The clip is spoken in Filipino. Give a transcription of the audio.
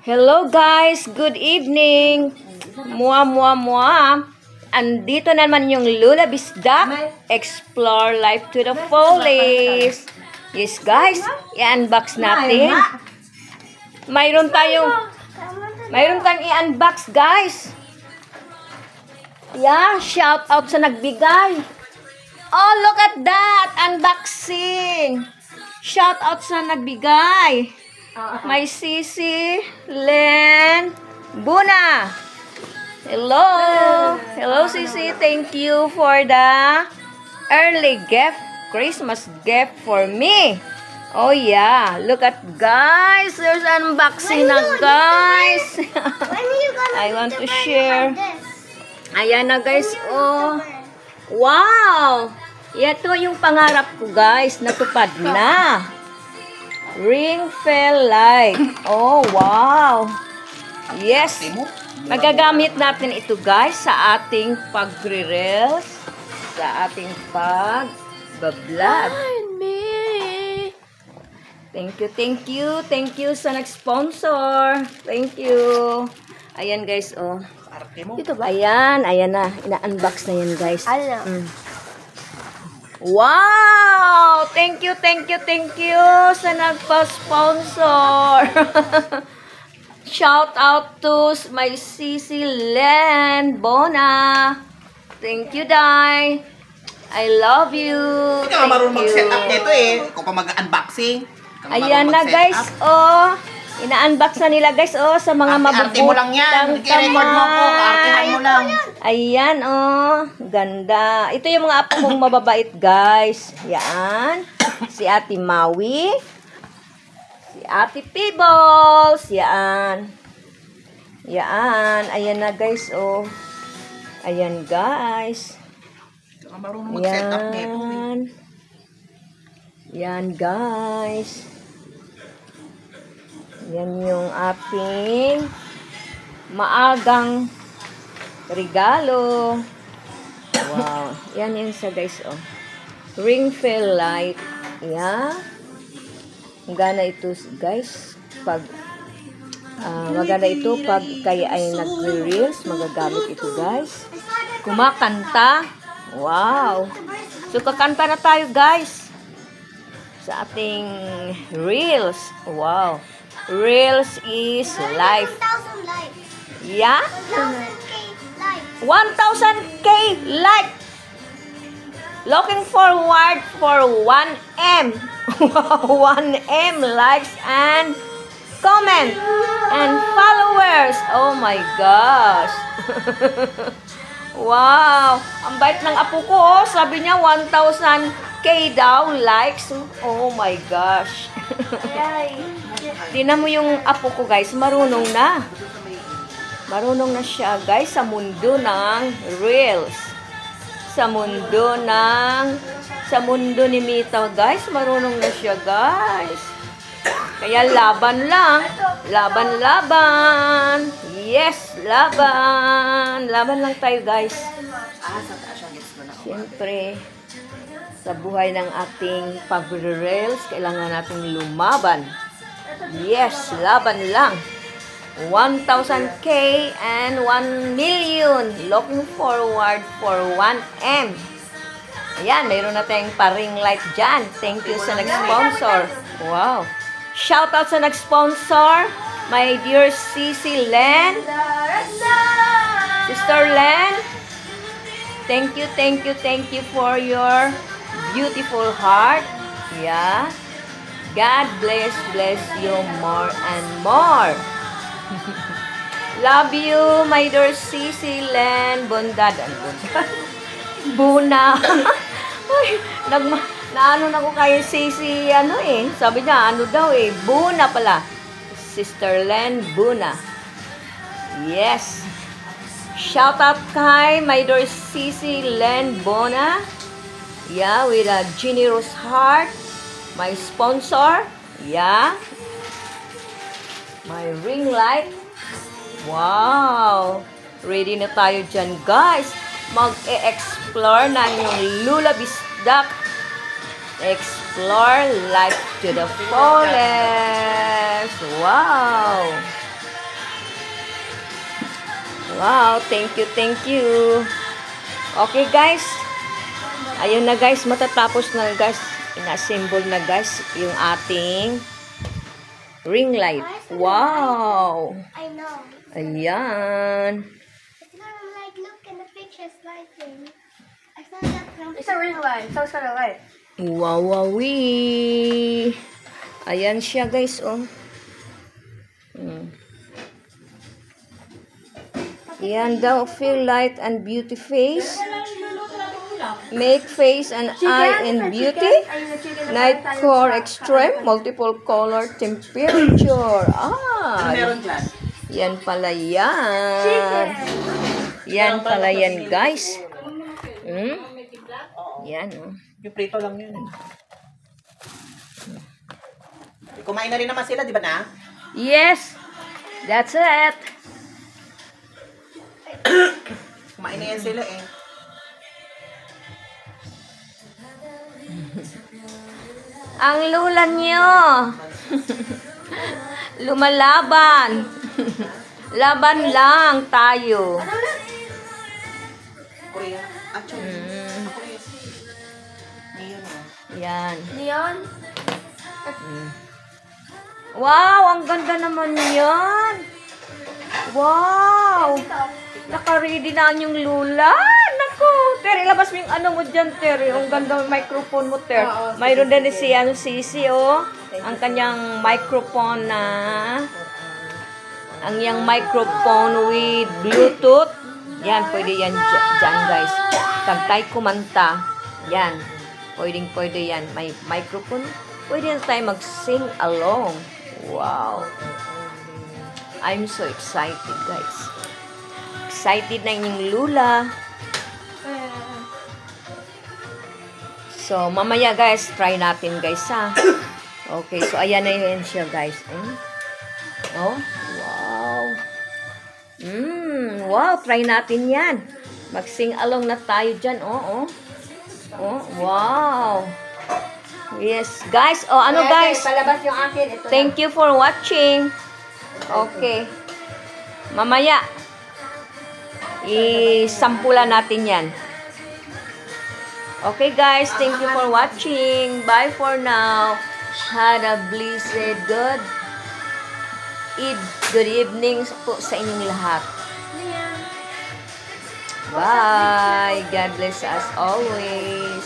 Hello guys, good evening. Mua. Andito naman yung Lula Bisdak. Explore life to the fullest. Yes guys, i-unbox natin. Mayroon tayong i-unbox guys. Yeah, shout out sa nagbigay. Oh, look at that, unboxing. Shout out sa nagbigay. My Sisi Len Buna. Hello. Hello Sisi. Thank you for the early gift, Christmas gift for me. Oh yeah. Look at guys. There's unboxing na guys. I want to share. Ayan na guys. Oh. Wow. Ito yung pangarap ko guys. Natupad na. Ring fell light. Oh, wow. Yes. Magagamit natin ito guys sa ating pagre-reels, sa ating pag-vlog. Thank you sa nag-sponsor. Thank you. Ayan guys, oh. Ito ba? Ayan na. Ina-unbox na yan guys. Wow! Thank you sa nagpa-sponsor. Shout out to my Sisi Len Bona. Thank you, Dai. I love you. Hindi ka marunong mag-set up nito eh. Ikaw pa mag-unboxing. Ayan na guys, oh. Ina-unbox na nila guys, oh, sa mga mabubutang mo lang yan. I-record mo ko. Artihan mo lang. Ayan, oh. Ganda. Ito yung mga apo kong mababait, guys. Yan. Si Ate Maui. Si Ate Peebles. Yan. Yan. Ayan na, guys, oh. Ayan, guys. Hindi ka marunong mag-set up nito eh. Yan, guys. Yan yung ating maagang regalo. Wow. Yan yun sa guys, oh. Ring fell light. Yeah. Maganda ito, guys. Maganda ito pag kayo ay nag-reels. Magagamit ito, guys. Kumakanta. Wow. So, kakanta na tayo, guys. Sa ating reels. Wow. Reels is life. 1,000 likes. Yeah? 1,000k 1,000k likes. like. Looking forward for 1M. 1M likes and comment and followers. Oh my gosh. Wow. Ang bait ng apo ko, oh. Sabi niya 1,000k daw likes. Oh my gosh. Tingnan mo yung apo ko guys, marunong na. Marunong na siya guys sa mundo ng reels. Sa mundo ni Mita guys, marunong na siya guys. Kaya laban lang. Laban. Yes, laban. Laban lang tayo guys. Siyempre, sa buhay ng ating pag-reels, kailangan nating lumaban. Yes, laban lang. 1,000k and 1 million. Looking forward for 1M. Ayan, mayroon na tayong pa-ring light dyan. Thank you sa nag-sponsor. Wow. Shout out sa nag-sponsor. My dear Sisi Len. Sister Len. Thank you for your beautiful heart. Yeah. God bless you more and more. Love you, my dear Sisi Len Bondad. Buna. Uy, naano na ko kay Sisi, sabi niya, daw Buna pala. Sister Len Buna. Yes. Shout out kay my dear Sisi Len Bona. Yeah, with a generous heart. My sponsor. Yeah. My ring light. Wow. Ready na tayo dyan, guys. Mag-e-explore na yung Lula Bisdak. Explore life to the fullest. Wow. Wow, thank you, thank you. Okay, guys. Ayun na, guys. Matatapos na, guys. Ina-assemble na, guys, yung ating ring light. Wow! I know. Ayan. It's not like, look in the pictures lighting. I saw that from. It's a ring light. So it's got a light. Wow, wow, wee. Ayan siya, guys, oh. Yan daw, feel light and beauty face. Make face and eye and beauty. Night core extreme, multiple color temperature. Ah, Meron dyan. yan pala yan. Yan pala yan, guys. Yan, oh. Yung prito lang yun. Kumain na rin naman sila, di ba na? Yes, that's it. Kumain na yan sila eh. Ang lula nyo. Lumalaban. Laban lang tayo. Korea. Actually. Korea. Ngayon na. Yan. Neon. Wow, ang ganda naman yan. Wow. Naka-ready na yung lula. Naku. Ter, ilabas mo yung ano mo dyan, Ter. Yung ganda ng microphone mo, Ter. Mayroon din si Sisi, oh. Ang kanyang microphone na... Ang yang microphone with Bluetooth. Yan, pwede yan dyan, guys. Kantay kumanta. Yan. Pwede yan. May microphone. Pwede na tayo mag-sing along. Wow. I'm so excited, guys. Excited na yung lula. So, mamaya, guys, try natin, guys, ha. Okay, so ayan na yun siya, guys. Oh, wow. Wow, try natin yan. Mag-sing along na tayo dyan, oh. Oh, wow. Yes, guys. Oh, ano, guys? Palabas yung akin. Ito Thank you for watching. Okay. Mamaya, isampula natin yan. Okay, guys. Thank you for watching. Bye for now. Had a blessed good evening po sa inyong lahat. Bye. God bless us always.